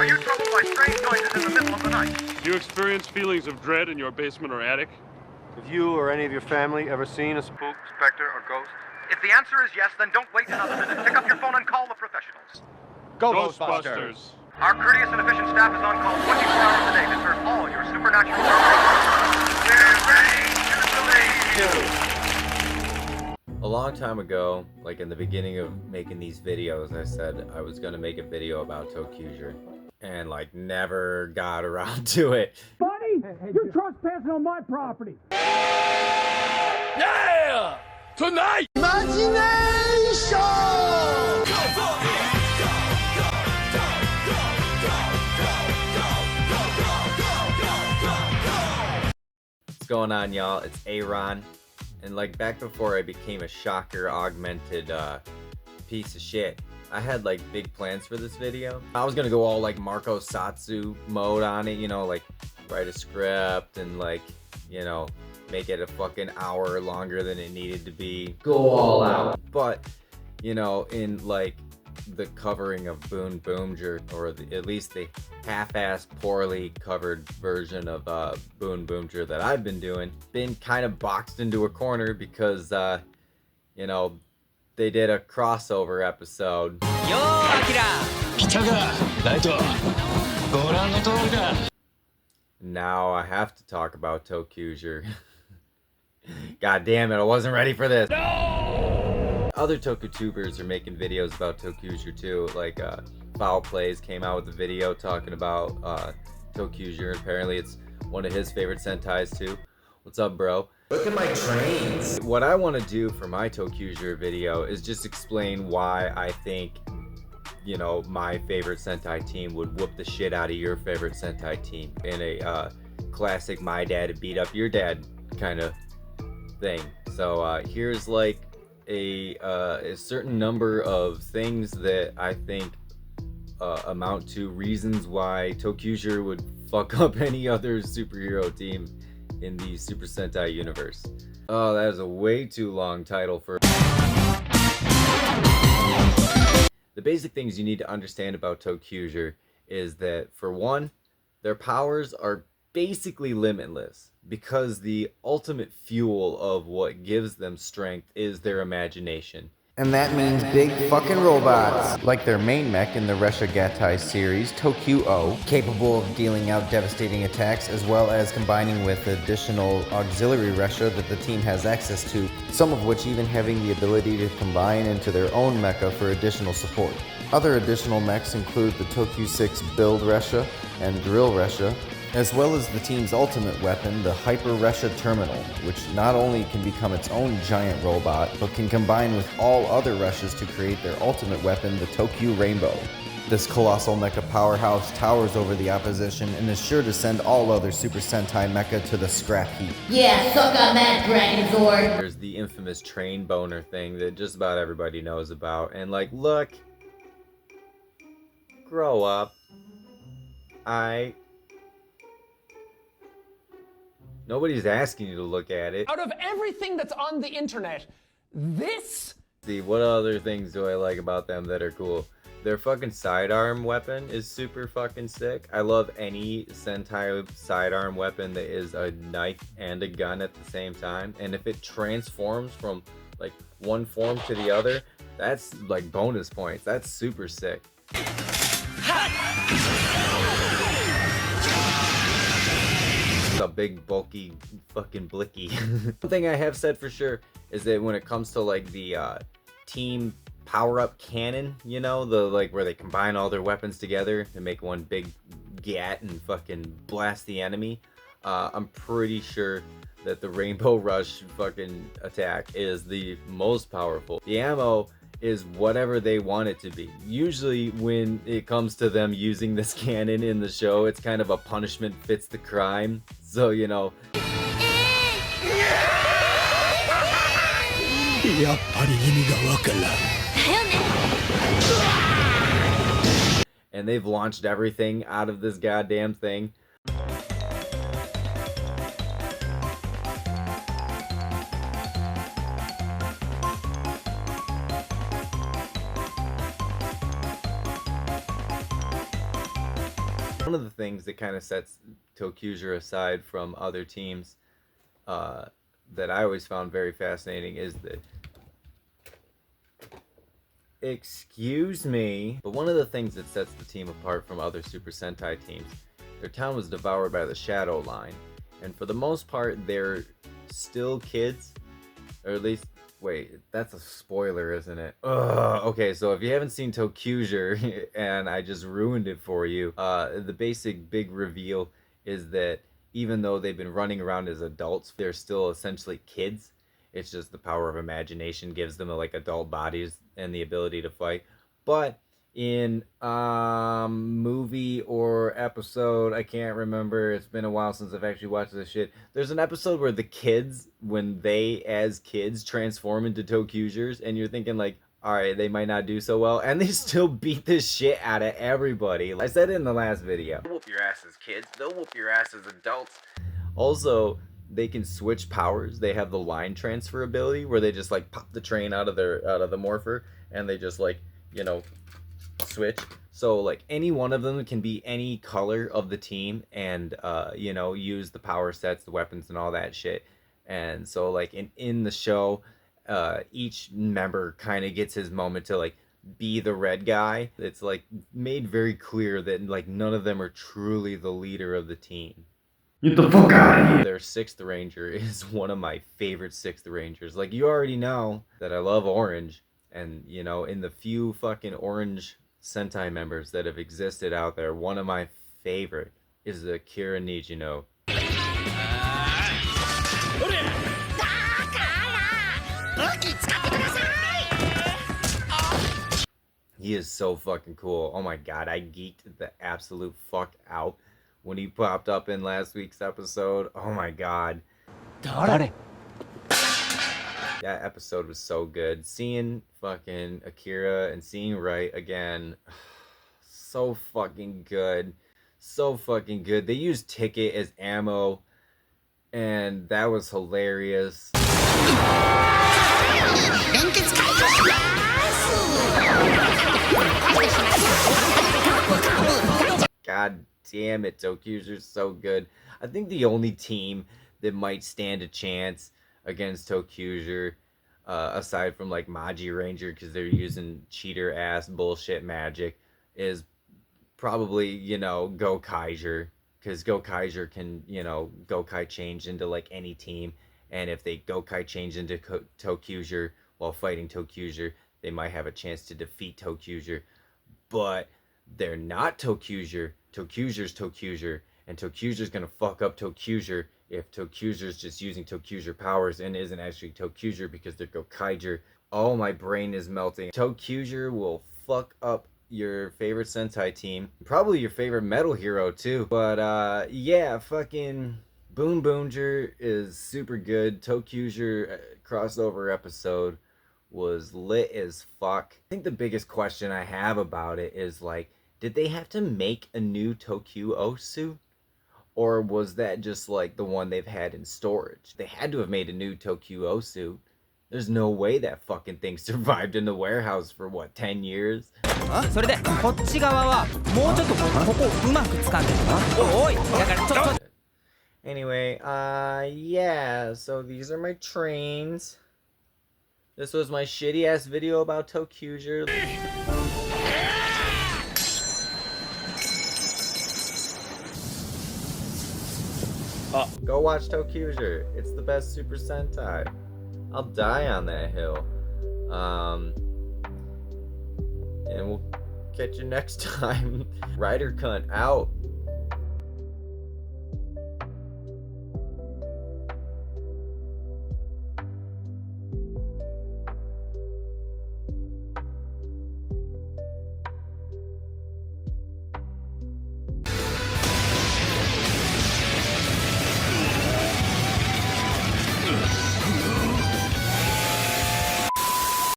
Are you troubled by strange noises in the middle of the night? Do you experience feelings of dread in your basement or attic? Have you or any of your family ever seen a spook, specter, or ghost? If the answer is yes, then don't wait another minute. Pick up your phone and call the professionals. Ghostbusters. Our courteous and efficient staff is on call 24 hours a day to serve all your supernatural needs. We're ready to believe you. A long time ago, like in the beginning of making these videos, I said I was gonna make a video about ToQger, and like never got around to it. Buddy, you're trespassing on my property. Yeah! Tonight! What's going on, y'all? It's Aaron. And like back before I became a shocker augmented piece of shit, I had like big plans for this video. I was gonna go all like Marco Satsu mode on it, you know, like write a script and like, you know, make it a fucking hour longer than it needed to be. Go all out. But, you know, in like the covering of boonboomger, or at least the half-assed poorly covered version of boonboomger that I've been doing, been kind of boxed into a corner because you know, they did a crossover episode. Yo, Akira! Now I have to talk about ToQger. God damn it, I wasn't ready for this. No! Other TokuTubers are making videos about ToQger too, like Foul Plays came out with a video talking about ToQger. Apparently it's one of his favorite Sentais too. What's up, bro? Look at my trains. What I want to do for my ToQger video is just explain why I think, you know, my favorite Sentai team would whoop the shit out of your favorite Sentai team in a classic my dad beat up your dad kind of thing. So here's like a certain number of things that I think amount to reasons why ToQger would fuck up any other superhero team in the Super Sentai universe. Oh, that is a way too long title for... The basic things you need to understand about ToQger is that, for one, their powers are basically limitless, because the ultimate fuel of what gives them strength is their imagination. And that means big fucking robots, like their main mech in the Ressha Sentai series, ToQo, capable of dealing out devastating attacks, as well as combining with additional auxiliary Ressha that the team has access to, some of which even having the ability to combine into their own mecha for additional support. Other additional mechs include the ToQ6 Build Ressha and Drill Ressha, as well as the team's ultimate weapon, the Hyper Ressha Terminal, which not only can become its own giant robot, but can combine with all other Reshas to create their ultimate weapon, the ToQ Rainbow. This colossal mecha powerhouse towers over the opposition and is sure to send all other Super Sentai mecha to the scrap heap. Yeah, suck on that, Dragon Zord! There's the infamous train boner thing that just about everybody knows about, and like, look, grow up. Nobody's asking you to look at it. Out of everything that's on the internet, this? See, what other things do I like about them that are cool? Their fucking sidearm weapon is super fucking sick. I love any Sentai sidearm weapon that is a knife and a gun at the same time. And if it transforms from like one form to the other, that's like bonus points. That's super sick. A big bulky fucking blicky. One thing I have said for sure is that when it comes to like the team power-up cannon, you know, the like where they combine all their weapons together to make one big gat and fucking blast the enemy, I'm pretty sure that the Rainbow Rush fucking attack is the most powerful. The ammo is whatever they want it to be. Usually when it comes to them using this cannon in the show, it's kind of a punishment fits the crime. So, you know. And they've launched everything out of this goddamn thing. One of the things that kind of sets ToQger aside from other teams that I always found very fascinating is that, excuse me, but one of the things that sets the team apart from other Super Sentai teams, their town was devoured by the Shadow Line, and for the most part they're still kids, or at least, wait, that's a spoiler, isn't it? Ugh. Okay, so if you haven't seen ToQger and I just ruined it for you, the basic big reveal is that even though they've been running around as adults, they're still essentially kids. It's just the power of imagination gives them like adult bodies and the ability to fight. But in movie or episode, I can't remember, it's been a while since I've actually watched this shit, there's an episode where the kids, when they as kids transform into ToQgers, and you're thinking like, alright, they might not do so well, and they still beat the shit out of everybody. I said it in the last video, they'll whoop your ass as kids, they'll whoop your ass as adults. Also, they can switch powers. They have the line transfer ability where they just like pop the train out of the morpher, and they just like, you know, switch. So like any one of them can be any color of the team, and you know, use the power sets, the weapons, and all that shit. And so like in the show, each member kind of gets his moment to like be the red guy. It's like made very clear that like none of them are truly the leader of the team. Get the fuck out of here! Their 6th Ranger is one of my favorite 6th Rangers. Like, you already know that I love orange, and you know, in the few fucking orange Sentai members that have existed out there, one of my favorite is the Akira Nijino. He is so fucking cool. Oh my god, I geeked the absolute fuck out when he popped up in last week's episode. Oh my god. That episode was so good. Seeing fucking Akira and seeing Wright again, so fucking good. So fucking good. They used Ticket as ammo, and that was hilarious. God damn it, ToQger's so good. I think the only team that might stand a chance against ToQger, aside from like Maji Ranger, because they're using cheater ass bullshit magic, is probably, you know, Gokaiger, because Gokaiger can, you know, Gokai change into like any team, and if they Gokai change into ToQger while fighting ToQger, they might have a chance to defeat ToQger. But they're not ToQger. ToQger's ToQger, and ToQger's gonna fuck up ToQger if ToQger's just using ToQger powers and isn't actually ToQger because they're Gokaiger. Oh, my brain is melting. ToQger will fuck up your favorite Sentai team, probably your favorite metal hero too. But yeah, fucking boonboomger is super good. ToQger crossover episode was lit as fuck. I think the biggest question I have about it is like, did they have to make a new ToQo suit? Or was that just like the one they've had in storage? They had to have made a new ToQo suit. There's no way that fucking thing survived in the warehouse for what, 10 years? Anyway, yeah, so these are my trains. This was my shitty ass video about ToQger. Go watch ToQger. It's the best Super Sentai. I'll die on that hill. And we'll catch you next time. Rider Cunt out.